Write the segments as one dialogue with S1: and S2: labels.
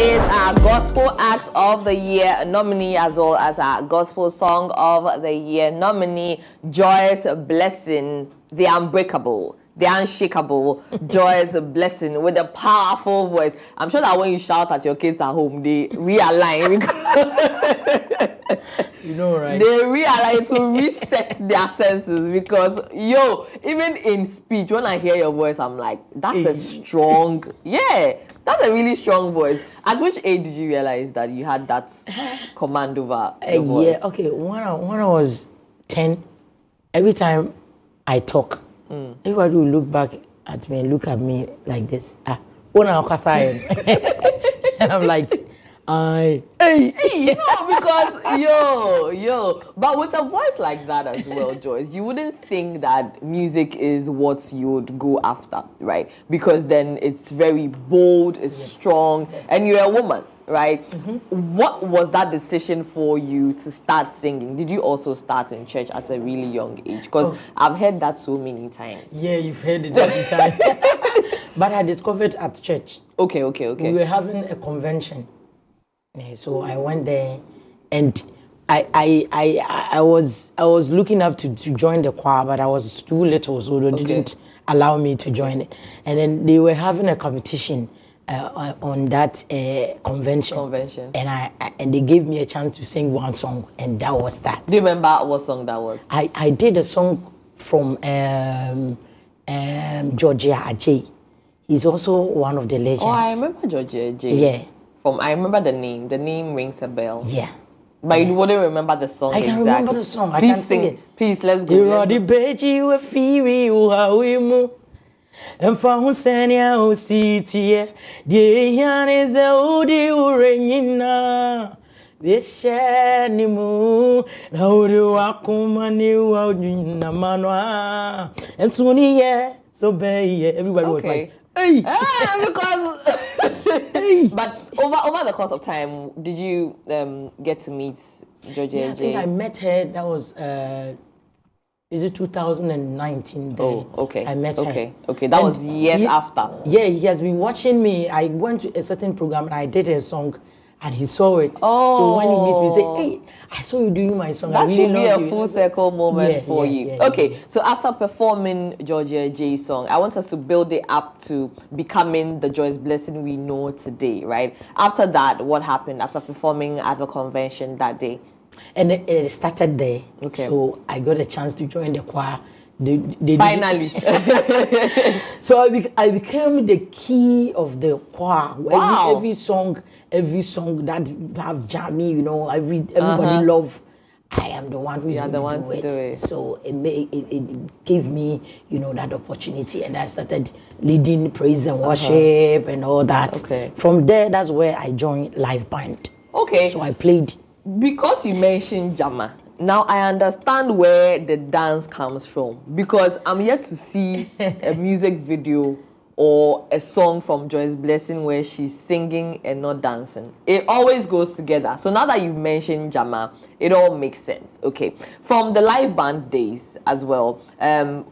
S1: is our Gospel Act of the Year nominee, as well as our Gospel Song of the Year nominee, Joyce Blessing, the unbreakable, the unshakable Joyce Blessing, with a powerful voice. I'm sure that when you shout at your kids at home, they realign.
S2: You know, right?
S1: They realign to reset their senses, because even in speech, when I hear your voice, I'm like, that's a strong, that's a really strong voice. At which age did you realize that you had that command over your voice?
S2: Yeah, okay. When I was 10, every time I talk, everybody will look back at me and look at me like this. And I'm like, hey.
S1: Because but with a voice like that as well, Joyce, you wouldn't think that music is what you would go after, right? Because then it's very bold, it's strong, and you're a woman, right? What was that decision for you to start singing? Did you also start in church at a really young age? Because I've heard that so many times.
S2: Yeah, you've heard it every time. But I discovered at church.
S1: Okay.
S2: We were having a convention. So I went there, and I was looking up to join the choir, but I was too little, so they didn't allow me to join it. And then they were having a competition on that convention, and they gave me a chance to sing one song, and that was that.
S1: Do you remember what song that was?
S2: I did a song from Georgia Ajay. He's also one of the legends. Oh,
S1: I remember Georgia Ajay.
S2: Yeah.
S1: I remember the name. The name rings a bell.
S2: Yeah.
S1: But you wouldn't remember the song
S2: exactly. I can remember the song. I
S1: Please sing it. Please, let's go.
S2: You are the beji we firi uhawimu. Emfa husenia usitie. Die hiane ze udi urenyina. Deshe ni mu. Na udi wakuma ni wa ujina manwa. And suni so be everybody was like, hey!
S1: Because but over the course of time, did you get to meet Georgia Ajay?
S2: I think I met her. That was is it 2019?
S1: Oh, okay.
S2: I met her.
S1: Okay. That was years after.
S2: Yeah, he has been watching me. I went to a certain program and I did a song, and he saw it.
S1: Oh.
S2: So when he meet me, he say, "Hey, I saw you doing my song.
S1: That should be a full circle moment for you."
S2: Yeah.
S1: Okay, so after performing Georgia Ajay's song, I want us to build it up to becoming the Joyce Blessing we know today, right? After that, what happened after performing at the convention that day?
S2: And it started there.
S1: Okay.
S2: So I got a chance to join the choir.
S1: Finally.
S2: So I became the key of the choir.
S1: Wow.
S2: Every song that have jammy, everybody love. I am the one who's going to do it. So it gave me, that opportunity, and I started leading praise and worship and all that.
S1: Okay.
S2: From there, that's where I joined live band.
S1: Okay.
S2: So I played.
S1: Because you mentioned Jama, now I understand where the dance comes from, because I'm yet to see a music video or a song from Joyce Blessing where she's singing and not dancing. It always goes together. So now that you've mentioned Jama, it all makes sense. Okay. From the live band days as well,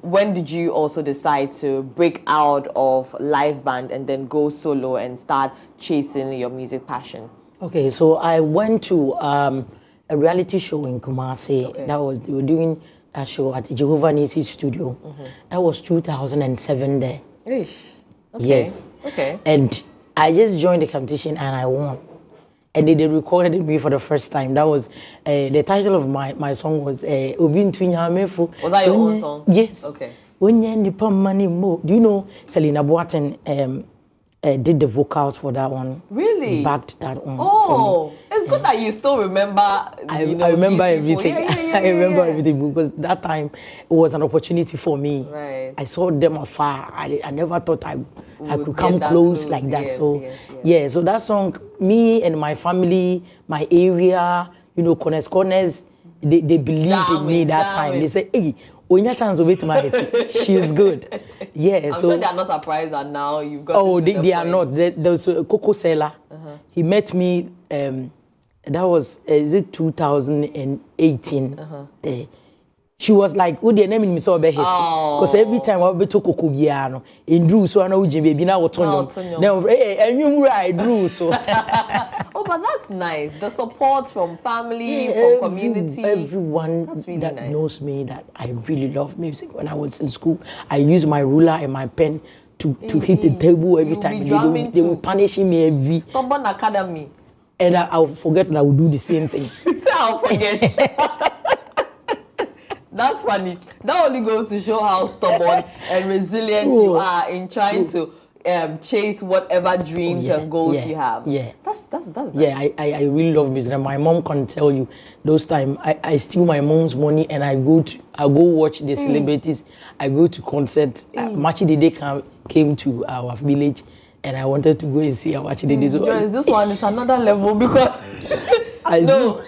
S1: when did you also decide to break out of live band and then go solo and start chasing your music passion?
S2: Okay, so I went to a reality show in Kumasi.
S1: Okay.
S2: They were doing a show at Jehovah Nisi studio. That was 2007 there.
S1: Ish. Okay.
S2: Yes.
S1: Okay.
S2: And I just joined the competition and I won. And they recorded me for the first time. That was the title of my song was Obin Twinyamefo.
S1: Was that your own song?
S2: Yes.
S1: Okay.
S2: Do you know Selena Boateng did the vocals for that one?
S1: Really?
S2: He backed that one.
S1: Oh, it's good that you still remember.
S2: I remember everything. I remember everything, because that time it was an opportunity for me.
S1: Right.
S2: I saw them afar. I never thought I could come close like that. Yes. So that song, me and my family, my area, corners, they believed in me that time. They said, "Hey, she's good." Yeah,
S1: I'm sure they are not surprised that now you've got.
S2: Oh, they are not. There's Coco Seller. He met me. That was is it 2018? She was like, "Oh, the name me so be hit." Because every time I be to Kokugiano in Drew, so I know baby now what now, and you right Drew so.
S1: Oh, but that's nice. The support from family, from community,
S2: everyone
S1: really
S2: that
S1: nice.
S2: knows me that I really love music. When I was in school, I used my ruler and my pen to hit the table every time. They were punishing me every
S1: stubborn academy.
S2: And I'll forget and I will do the same thing.
S1: So I'll forget. That's funny. That only goes to show how stubborn and resilient you are in trying to chase whatever dreams and goals you have.
S2: Yeah.
S1: That's nice.
S2: Yeah, I really love music. And my mom can tell you those times I steal my mom's money and I go watch the celebrities. I go to concerts. Machi Dede came to our village and I wanted to go and see Machi Dede.
S1: Joyce, this one is another level because no,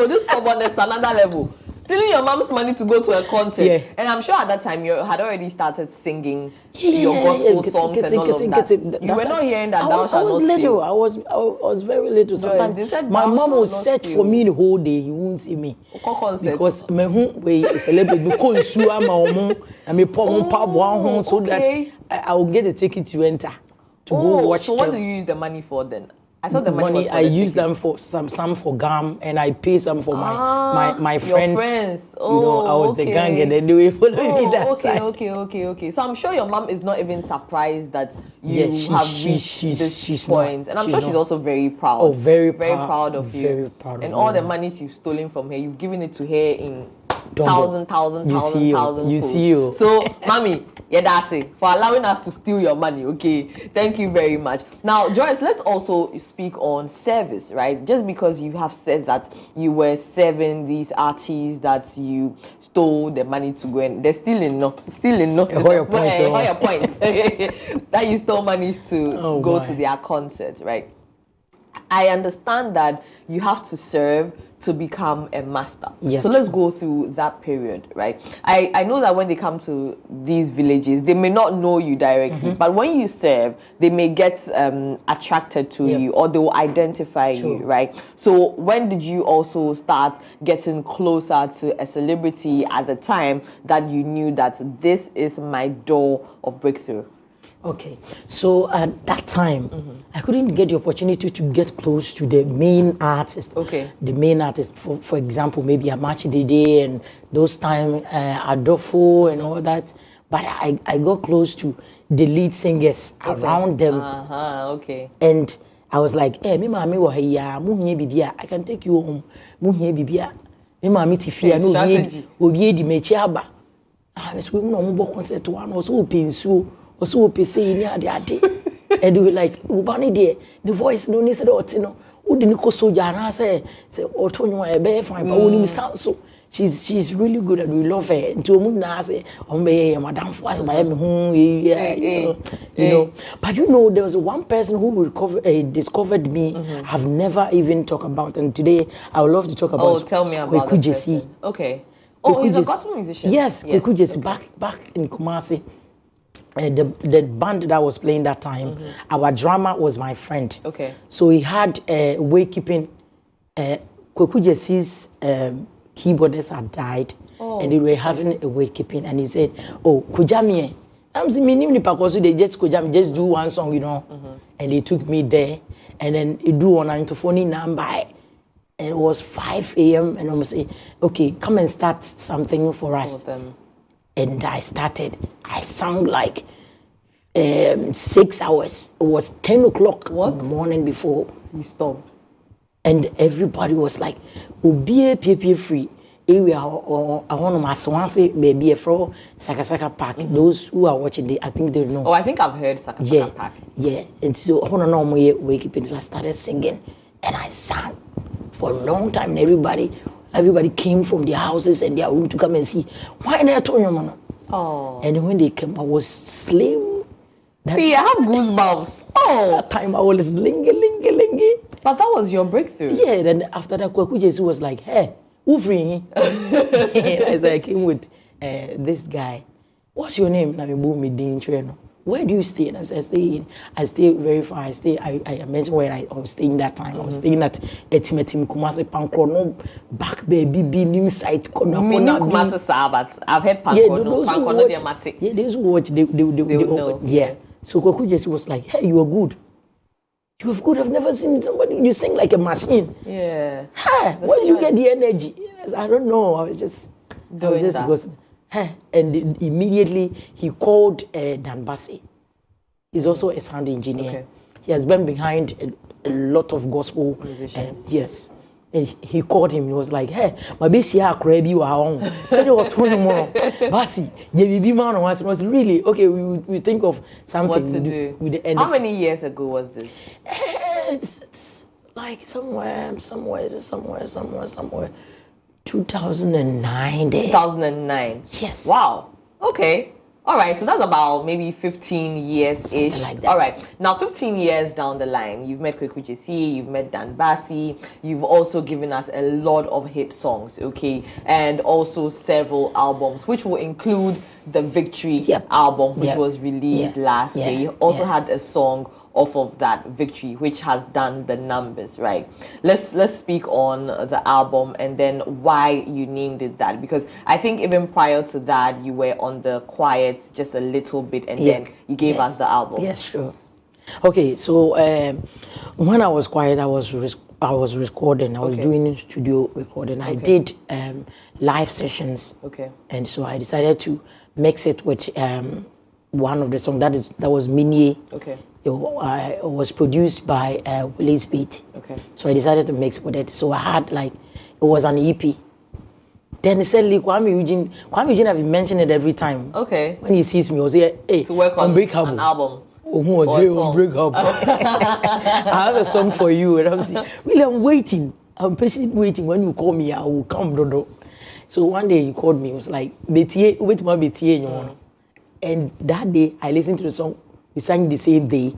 S1: this stubbornness is another level. Stealing your mom's money to go to a concert. Yeah. And I'm sure at that time you had already started singing your gospel songs and all of that. You were not hearing that thou shalt not steal.
S2: I was very little. Sometimes my mom would set for me the whole day. He won't see me. Because me we celebrate me consume my mom and me pop one so that I will get a ticket to enter to go watch.
S1: So what do you use the money for then? I thought the money
S2: I use them for some for gum and I pay some for my friends.
S1: Your friends.
S2: Oh, you know, I was the gang and they do it for me that
S1: Okay. So I'm sure your mom is not even surprised that you have reached this point. And I'm sure she's also very proud.
S2: Oh, very
S1: proud of you.
S2: Very proud of
S1: and
S2: you.
S1: All the monies you've stolen from her, you've given it to her in
S2: Double.
S1: thousand.
S2: You see you.
S1: So, mommy, yeah, that's it. For allowing us to steal your money, okay? Thank you very much. Now, Joyce, let's also speak on service, right? Just because you have said that you were serving these artists that you stole the money to go and they're stealing no.
S2: Your
S1: point. That you stole money to go to their concerts, right? I understand that you have to serve to become a master.
S2: Yes.
S1: So let's go through that period, right? I know that when they come to these villages, they may not know you directly, but when you serve, they may get attracted to you or they will identify you, right? So when did you also start getting closer to a celebrity at the time that you knew that this is my door of breakthrough?
S2: Okay, so at that time, I couldn't get the opportunity to get close to the main artist.
S1: Okay.
S2: The main artist, for example, maybe Amachi Dede and those time, Adolfo and all that. But I got close to the lead singers around them.
S1: Okay.
S2: And I was like, hey, me mami wa hiya, muhiye bibia, I can take you home. Muhiye bibia, me mami tifia, no obiye di mechi aba. I was no mo concert one was open so. Also, we say and we like, Ubani de the voice no need to know. Udiniko soja say Otonyo ebe fine, but only sound so. She's really good and we love her. Until Muna say, Madame Foss by you know. But you know, there was one person who discovered me. I've never even talked about, and today I would love to talk about.
S1: Oh, tell me about that person. Okay. Oh, he's a gospel musician.
S2: Yes, Kwekujesi back in Kumasi. The band that was playing that time, our drummer was my friend.
S1: Okay.
S2: So he had waykeeping. Kwekujesi's keyboardist had died, and they were having a waykeeping. And he said, "Oh, Kujamie, I'm saying they just do one song, you know." And they took me there, and then he drew on a phone number. And it was 5 a.m. and I'm saying, "Okay, come and start something for us." And I started. I sang like 6 hours. It was 10 o'clock in the morning before
S1: he stopped.
S2: And everybody was like, "Obi PPA free." We are on my Swansea baby from Sakasaka Park. Those who are watching, I think they know.
S1: Oh, I think I've heard Sakasaka Park.
S2: Yeah. And so I started singing, and I sang for a long time. And everybody came from their houses and their room to come and see. Why not Tonyo Mono?
S1: Oh.
S2: And when they came, I was slim.
S1: See, I have goosebumps. Oh.
S2: That time I was lingy.
S1: But that was your breakthrough.
S2: Yeah, then after that, Kwekujesi was like, "Hey, who free?" As I came with this guy. "What's your name?" where do you stay? And I said, I stay very far. I mentioned where I was staying that time. I was staying at Etimetim Kumasi Pankrono, back baby, new site.
S1: Kumasi Sabat. I've heard Pankrono.
S2: Yeah, those who watch, they know. Yeah. So Kwaku just was like, hey, you are good. You are good. I've never seen somebody, you sing like a machine.
S1: Yeah.
S2: Hey, where did you get the energy? I don't know. I was just hey, and immediately he called Dan Bassi. He's also a sound engineer.
S1: Okay.
S2: He has been behind a lot of gospel musicians. Yes. And he called him. He was like, "Hey, my baby, I crazy you are said you were 20 more. Bassi, you be man on us." It was really okay. We think of something
S1: what to do
S2: with the end.
S1: How many years ago was this?
S2: It's like somewhere. 2009.
S1: 2009.
S2: Yes.
S1: Wow. Okay. All right. So that's about maybe 15 years-ish.
S2: Something like that.
S1: All right. Now, 15 years down the line, you've met Kweku JC, you've met Dan Bassi, you've also given us a lot of hit songs, okay? And also several albums, which will include the Victory album, which was released last year. You also had a song off of that Victory, which has done the numbers, right? Let's speak on the album and then why you named it that, because I think even prior to that you were on the quiet just a little bit and then you gave us the album.
S2: Yes, sure. Okay, so when I was quiet, I was recording. I was doing studio recording. I did live sessions. Okay. And so I decided to mix it with one of the songs that was Minye. Okay. It was produced by Willie's Beat. Okay. So I decided to mix with it. So I had it was an EP. Then suddenly Kwame Eugene, I've been mentioning it every time. Okay. When he sees me, he was here, hey,
S1: to work on an album.
S2: Who was here on Breakable? I have a song for you. And I'm saying, really, I'm waiting. I'm patiently waiting. When you call me, I will come, Dodo. So one day he called me. He was like, wait my BTA. And that day, I listened to the song. We sang the same day.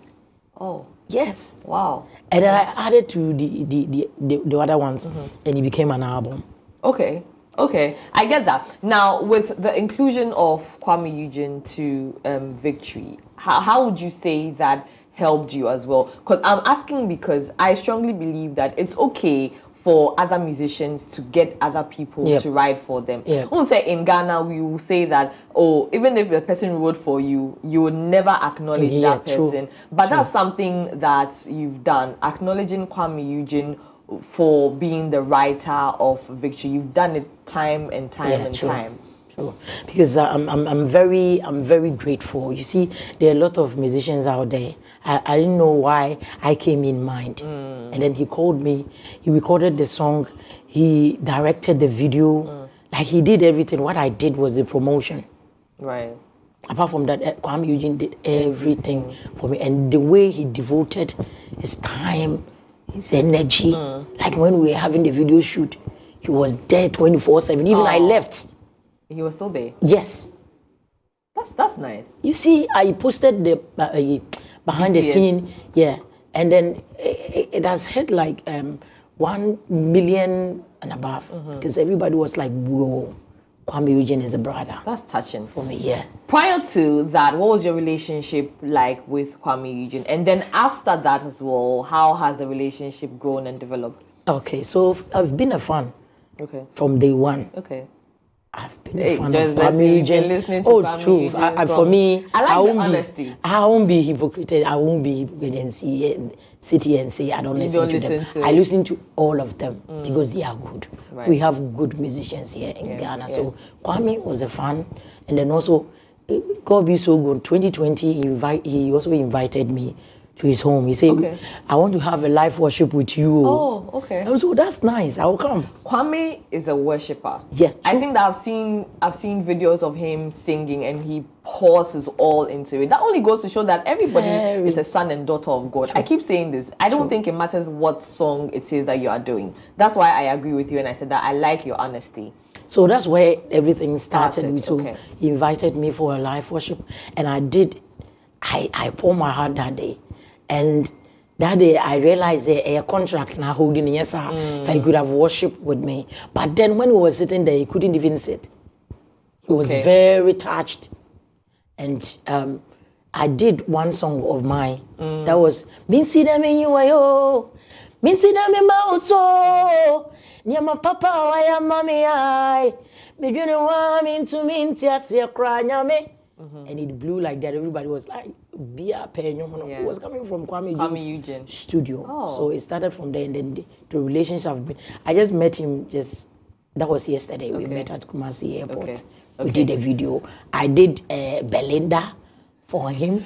S2: Oh. Yes. Wow. And then I added to the other ones, and it became an album.
S1: Okay. Okay. I get that. Now, with the inclusion of Kwame Eugene to Victory, how would you say that helped you as well? Because I'm asking because I strongly believe that it's okay for other musicians to get other people to write for them. We'll say in Ghana, we will say that, even if the person wrote for you, you would never acknowledge that person. But that's something that you've done, acknowledging Kwame Eugene for being the writer of Victory. You've done it time and time.
S2: True. Because I'm very grateful. You see, there are a lot of musicians out there. I didn't know why I came in mind. And then he called me. He recorded the song. He directed the video. Like he did everything. What I did was the promotion. Right. Apart from that, Kwame Eugene did everything for me. And the way he devoted his time, his energy. Like when we were having the video shoot, he was there 24/7. Even I left.
S1: He was still there?
S2: Yes.
S1: That's nice.
S2: You see, I posted the behind the scene, and then it has hit 1 million and above because everybody was like, "Whoa, Kwame Eugene is a brother."
S1: That's touching
S2: for me. Yeah.
S1: Prior to that, what was your relationship like with Kwame Eugene? And then after that as well, how has the relationship grown and developed?
S2: Okay, so I've been a fan. Okay. From day one. Okay. I've been a fan of Kwame Eugene. True. For me,
S1: I like the honesty.
S2: I won't be hypocrite. I won't be hypocrite and sit here and say I don't listen to them. I listen to all of them because they are good. Right. We have good musicians here in Ghana. Yeah. So Kwame was a fan, and then also, God be so good. 2020, he also invited me to his home. He said, I want to have a live worship with you. Oh, okay. I was, that's nice. I will come.
S1: Kwame is a worshiper.
S2: Yes.
S1: I think that I've seen videos of him singing and he pours his all into it. That only goes to show that everybody is a son and daughter of God. True. I keep saying this. I don't think it matters what song it is that you are doing. That's why I agree with you and I said that I like your honesty.
S2: So that's where everything started. So he invited me for a live worship and I did. I poured my heart that day. And that day I realized a contract now holding yes, that he could have worshipped with me. But then when we were sitting there, he couldn't even sit. He was very touched. And I did one song of mine that was Minsi them in you ayo, Minsi them in Mauso, Nyama Papa, I am Mammy, I, maybe you know I'm into minty, I see a cry, Nyame. And it blew like that. Everybody was like, be a pen. It was coming from Kwame Eugene's studio.
S1: Oh.
S2: So it started from there, and then the relationship have been. I just met him that was yesterday. We met at Kumasi Airport. We did a video. I did Belinda for him.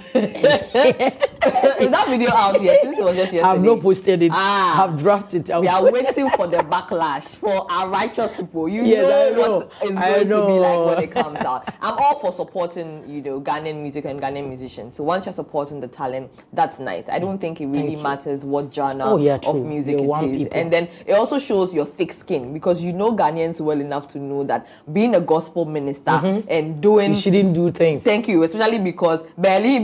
S1: Is that video out yet? Since it was just yesterday.
S2: I've not posted it. I've drafted it.
S1: We are waiting for the backlash for our righteous people. You know what is going to be like when it comes out. I'm all for supporting, Ghanaian music and Ghanaian musicians. So once you're supporting the talent, that's nice. I don't think it really matters what genre of music it is. People. And then it also shows your thick skin, because Ghanaians well enough to know that being a gospel minister and doing...
S2: You shouldn't do things.
S1: Thank you, especially because belly.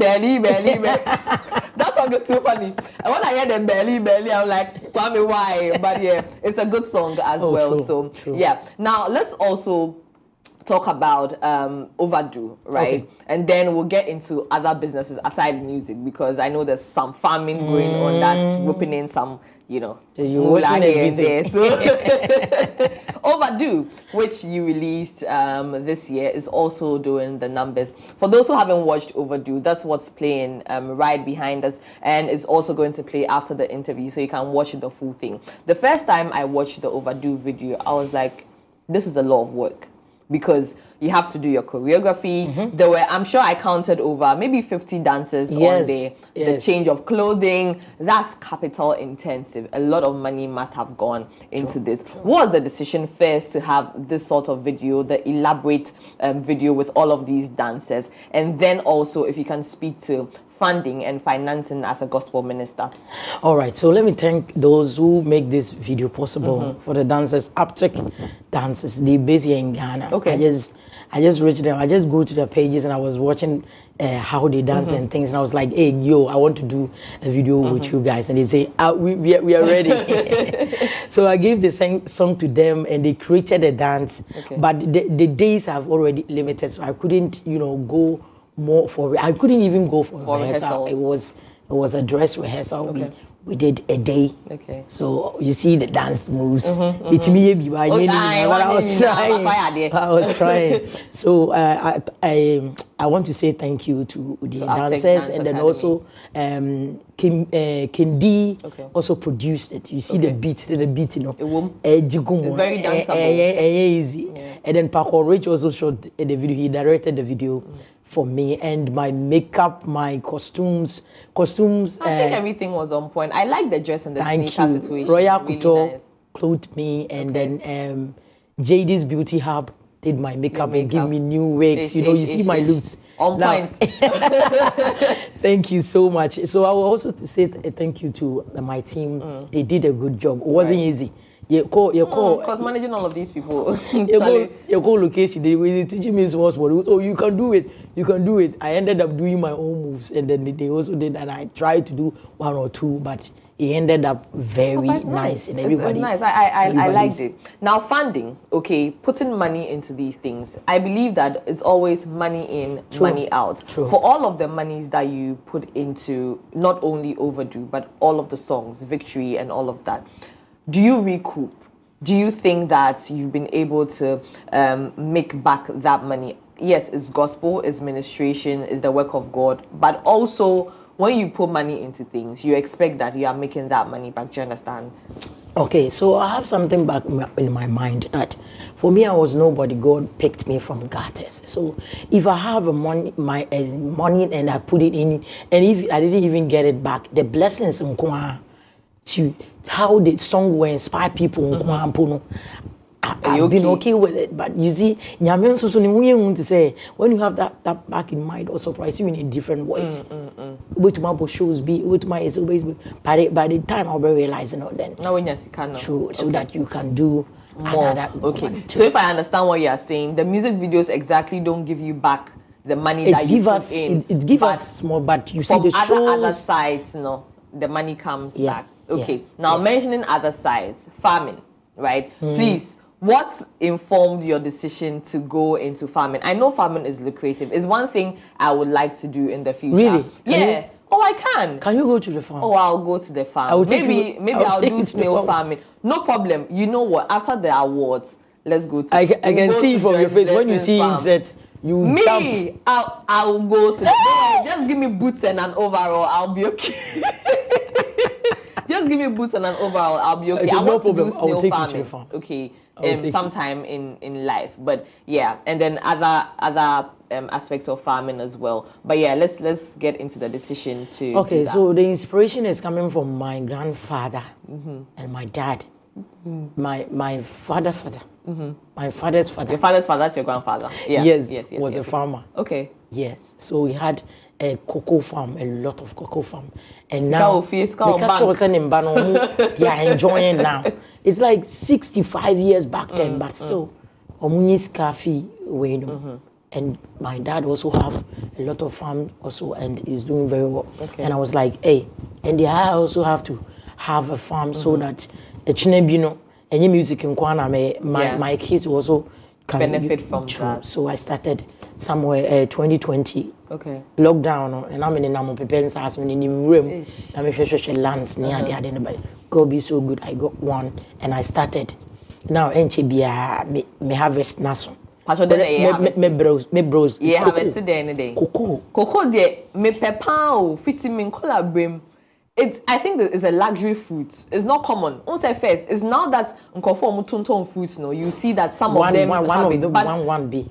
S1: That song is too funny. And when I hear the belly, I'm like, Kwame, why? But yeah, it's a good song as well.
S2: True.
S1: Yeah. Now let's also talk about Overdue, right? And then we'll get into other businesses aside music, because I know there's some farming going on that's whipping in some,
S2: you're watching everything.
S1: So Overdue, which you released this year, is also doing the numbers. For those who haven't watched Overdue, that's what's playing right behind us, and it's also going to play after the interview, so you can watch the full thing. The first time I watched the Overdue video, I was like, this is a lot of work, because you have to do your choreography. There were, I'm sure I counted over maybe 50 dancers on there. The change of clothing, that's capital intensive. A lot of money must have gone into this. What was the decision first to have this sort of video, the elaborate video with all of these dancers? And then also, if you can speak to funding and financing as a gospel minister.
S2: All right, so let me thank those who make this video possible. For the dancers, Uptick Dancers, they based here in Ghana. I just reached them. I just go to their pages and I was watching how they dance and things, and I was like, hey, I want to do a video with you guys. And they say, we are ready. So I gave the song to them, and they created a dance. But the days have already limited, so I couldn't, go more for. I couldn't even go for rehearsal. It was a dress rehearsal. We did a day. So you see the dance moves. It's me, I was trying. So I want to say thank you to the dancers, and then also Kendi also produced it. You see the beat, it's
S1: very danceable.
S2: Easy. And then Paco Rich also shot the video. He directed the video for me, and my makeup, my costumes. I think
S1: everything was on point. I like the dress and the sneaker situation.
S2: Royal Couture clothed me, and then JD's Beauty Hub did my makeup and give me new wigs. You see my looks.
S1: On point.
S2: Thank you so much. So I will also say thank you to my team. They did a good job. It wasn't easy.
S1: Because managing all of these people.
S2: Your location, they were teaching me small. Oh, you can do it. I ended up doing my own moves, and then they also did, and I tried to do one or two, but it ended up very nice. And everybody,
S1: it's nice. I liked it. Now funding, putting money into these things. I believe that it's always money in, money out. For all of the monies that you put into not only Overdue, but all of the songs, Victory and all of that, do you recoup? Do you think that you've been able to make back that money? Yes, it's gospel, it's ministration, it's the work of God. But also, when you put money into things, you expect that you are making that money back. Do you understand?
S2: Okay, so I have something back in my mind that for me, I was nobody. God picked me from gutters. So if I have money and I put it in, and if I didn't even get it back, the blessings to how the song will inspire people. I've been okay with it, but you see, to say when you have that back in mind, or surprise you in a different ways. With my shows with my by the time I'll be realizing then.
S1: Now when you're
S2: true, so that you can do
S1: more. So if I understand what you are saying, the music videos exactly don't give you back the money that you put in.
S2: It gives us small, but you see the shows.
S1: From other sides, the money comes back. Now mentioning other sides, farming, right? Please, what informed your decision to go into farming? I know farming is lucrative. It's one thing I would like to do in the future.
S2: Really?
S1: Yeah. Oh, I can.
S2: Can you go to the farm?
S1: Oh, I'll go to the farm. Maybe I'll do snail farming. No problem. You know what? After the awards, let's go to.
S2: I can see from your face when you see insects. You jump.
S1: I will go to just give me boots and an overall. I'll be okay. Just give me boots and an overall. I'll be okay. I want to do snail farming. Okay. Sometime in life, but yeah, and then other aspects of farming as well. But yeah, let's get into the decision to.
S2: Okay, so the inspiration is coming from my grandfather and my dad, my father. My father's father.
S1: Your father's father, that's your grandfather. Yeah.
S2: Yes. Was a farmer.
S1: Okay.
S2: Yes. So we had a cocoa farm, a lot of cocoa farm. And now they are enjoying now. It's like 65 years back then, but still and my dad also have a lot of farm also and is doing very well. Okay. And I was like, hey, and I also have to have a farm so that any music in Kwana, my kids also can
S1: benefit from that.
S2: So I started somewhere 2020.
S1: Okay.
S2: Lockdown, and I'm in the parents' house in the room. I'm a lands near the other. God be so good. I got one and I started. Now, me harvest naso. Me bros.
S1: Yeah, harvested any day. Cocoa de me pepao fitting in color brim. I think that it's a luxury fruit. It's not common. On say first, it's now that fruits, you see that some of them have it. But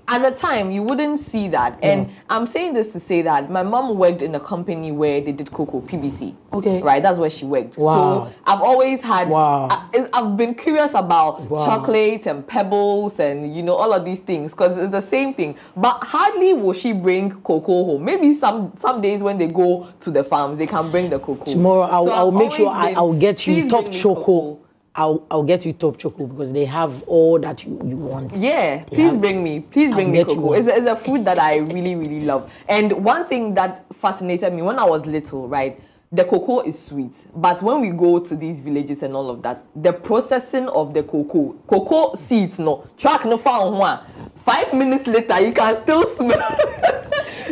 S1: at the time, you wouldn't see that. And I'm saying this to say that my mom worked in a company where they did cocoa, PBC.
S2: Okay.
S1: Right, that's where she worked.
S2: Wow.
S1: So I've always had, I've been curious about chocolate and pebbles and, all of these things because it's the same thing. But hardly will she bring cocoa home. Maybe some days when they go to the farms, they can bring the cocoa.
S2: I'll make sure I'll get you top choco. I'll get you top choco because they have all that you want.
S1: Yeah, please bring me cocoa. It's a food that I really, really love. And one thing that fascinated me when I was little, right? The cocoa is sweet, but when we go to these villages and all of that, the processing of the cocoa seeds, track no found one. 5 minutes later, you can still smell.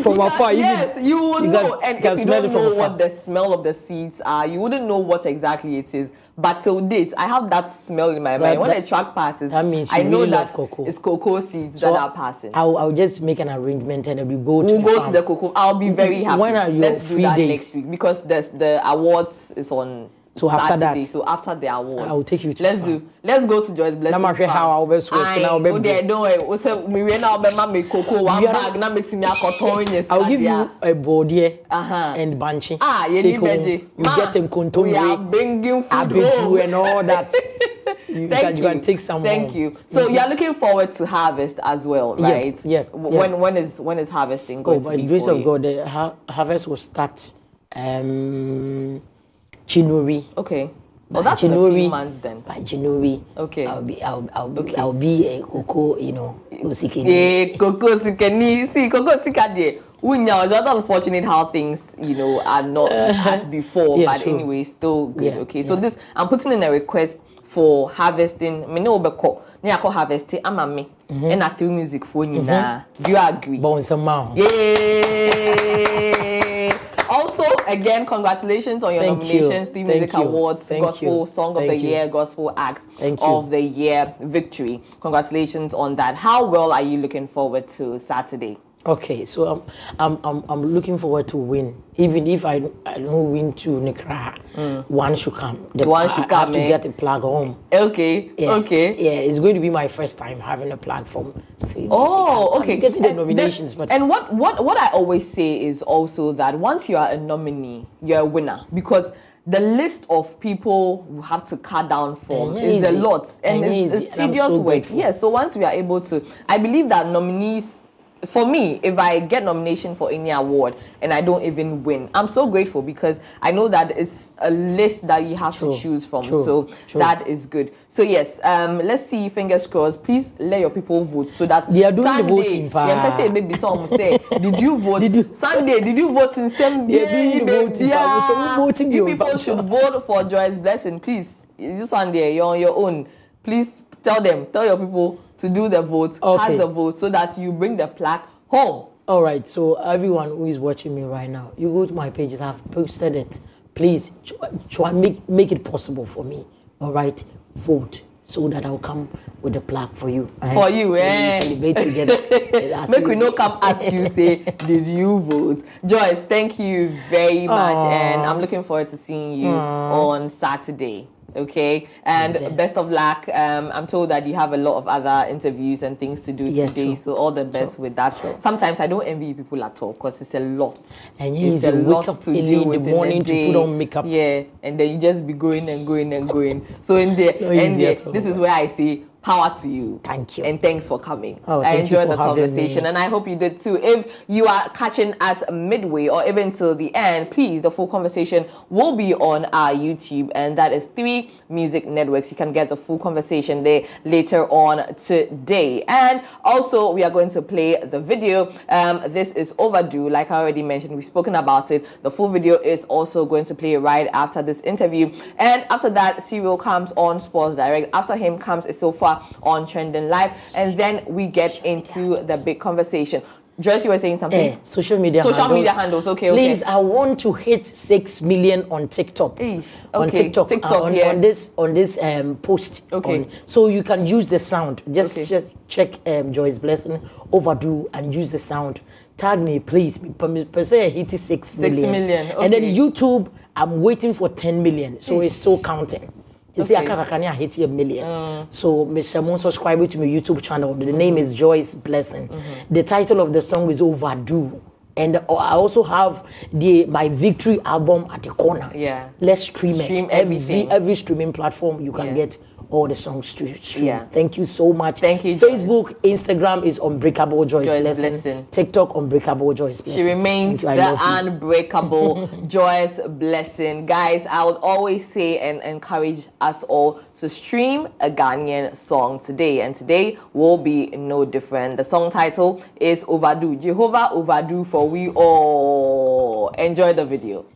S2: From afar,
S1: yes, you would know. And if you don't know what the smell of the seeds are, you wouldn't know what exactly it is. But till date, I have that smell in my mind. When the truck passes, I know really that it's cocoa seeds that are passing.
S2: I'll just make an arrangement and we'll go
S1: to the cocoa. I'll be very happy.
S2: When are your
S1: Let's
S2: free
S1: do that
S2: days?
S1: Next week because the awards is on.
S2: So after
S1: Saturday,
S2: that,
S1: so after the awards,
S2: I will take you to.
S1: Let's go to Joyce Blessing.
S2: I'm how I'll be sweating. I'll be.
S1: Don't worry. So we will now be my cocoa one bag. Now make me a cotton.
S2: I'll give you a body and banchi.
S1: You need veggie.
S2: You get in control.
S1: We are bringing food home
S2: and all that. You can take some.
S1: Thank you. So you are looking forward to harvest as well, right?
S2: Yeah.
S1: When is harvesting going to be?
S2: By the grace of God, the harvest will start. January.
S1: Okay. Well, that's January, in a few months then.
S2: By January.
S1: Okay.
S2: I'll be a cocoa,
S1: usikeni. Yeah, cocoa sikeni. See, cocoa sikadi. It's not unfortunate how things, are not as before, but sure. Anyway, still good. Okay. So this, I'm putting in a request for harvesting. Me no beko. Me ako harvesting amame. And I do music for you now. Do you agree?
S2: Bon sama.
S1: Yay! Also, again, congratulations on your nominations, the Music Awards, Gospel Song of the Year, Gospel Act of the Year victory. Congratulations on that. How well are you looking forward to Saturday?
S2: Okay, so I'm looking forward to win. Even if I don't win to Nikra, one should come. One should come. I have to get a plug home.
S1: Okay.
S2: Yeah.
S1: Okay.
S2: Yeah, it's going to be my first time having a platform.
S1: Okay.
S2: Getting the nominations,
S1: and what I always say is also that once you are a nominee, you're a winner because the list of people who have to cut down from is a lot and it's tedious work. Yeah. So once we are able to, I believe that nominees. For me, if I get nomination for any award and I don't even win, I'm so grateful because I know that it's a list that you have to choose from. So that is good. So yes, let's see. Fingers crossed. Please let your people vote so that
S2: they are doing
S1: Sunday,
S2: the voting.
S1: Maybe some say, did you vote? Sunday, did you vote in same day? You people should vote for Joyce Blessing, please. This Sunday, you're on your own. Please Tell your people to do the vote, cast the vote, so that you bring the plaque home.
S2: All right, so everyone who is watching me right now, you go to my pages, I've posted it. Please try make it possible for me. All right, vote so that I'll come with the plaque for you.
S1: For you, eh?
S2: Celebrate together.
S1: Make we no come ask you, say, did you vote? Joyce, thank you very much, and I'm looking forward to seeing you on Saturday. Okay, and best of luck. I'm told that you have a lot of other interviews and things to do today, so all the best with that. Sometimes I don't envy people at all because it's a lot.
S2: And it's a lot to do in the morning to put on makeup.
S1: Yeah, and then you just be going and going and going. So this is where I say power to you.
S2: Thank you.
S1: And thanks for coming.
S2: I
S1: enjoyed the conversation, and I hope you did too. If you are catching us midway or even till the end, please, the full conversation will be on our YouTube, and that is 3 Music Networks. You can get the full conversation there later on today. And also, we are going to play the video. This is overdue. Like I already mentioned, we've spoken about it. The full video is also going to play right after this interview. And after that, Cyril comes on Sports Direct. After him comes a so far on Trending Live, and then we get into the big conversation. Joyce, you were saying something?
S2: Social media
S1: handles. Okay.
S2: Please, I want to hit 6 million on TikTok. On TikTok, on this post.
S1: Okay.
S2: So you can use the sound. Just check Joyce Blessing Overdue and use the sound. Tag me, please. Per se, hit 6 million.
S1: 6 million. Okay.
S2: And then YouTube, I'm waiting for 10 million. So it's still counting. You see, I can't hit 1 million. So, Mr. Moon, subscribe to my YouTube channel. The name is Joyce Blessing. The title of the song is Overdue. And I also have my victory album at the corner.
S1: Yeah.
S2: Let's stream it.
S1: Everything.
S2: Every streaming platform you can get all the songs to stream.
S1: Yeah.
S2: Thank you so much.
S1: Thank you,
S2: Facebook, Instagram is Unbreakable Joyce Blessing. TikTok, Unbreakable Joyce Blessing.
S1: She remains the unbreakable Joyce Blessing. Guys, I would always say and encourage us all to stream a Ghanaian song today. And today will be no different. The song title is Overdue. Jehovah Overdue for we all. Enjoy the video.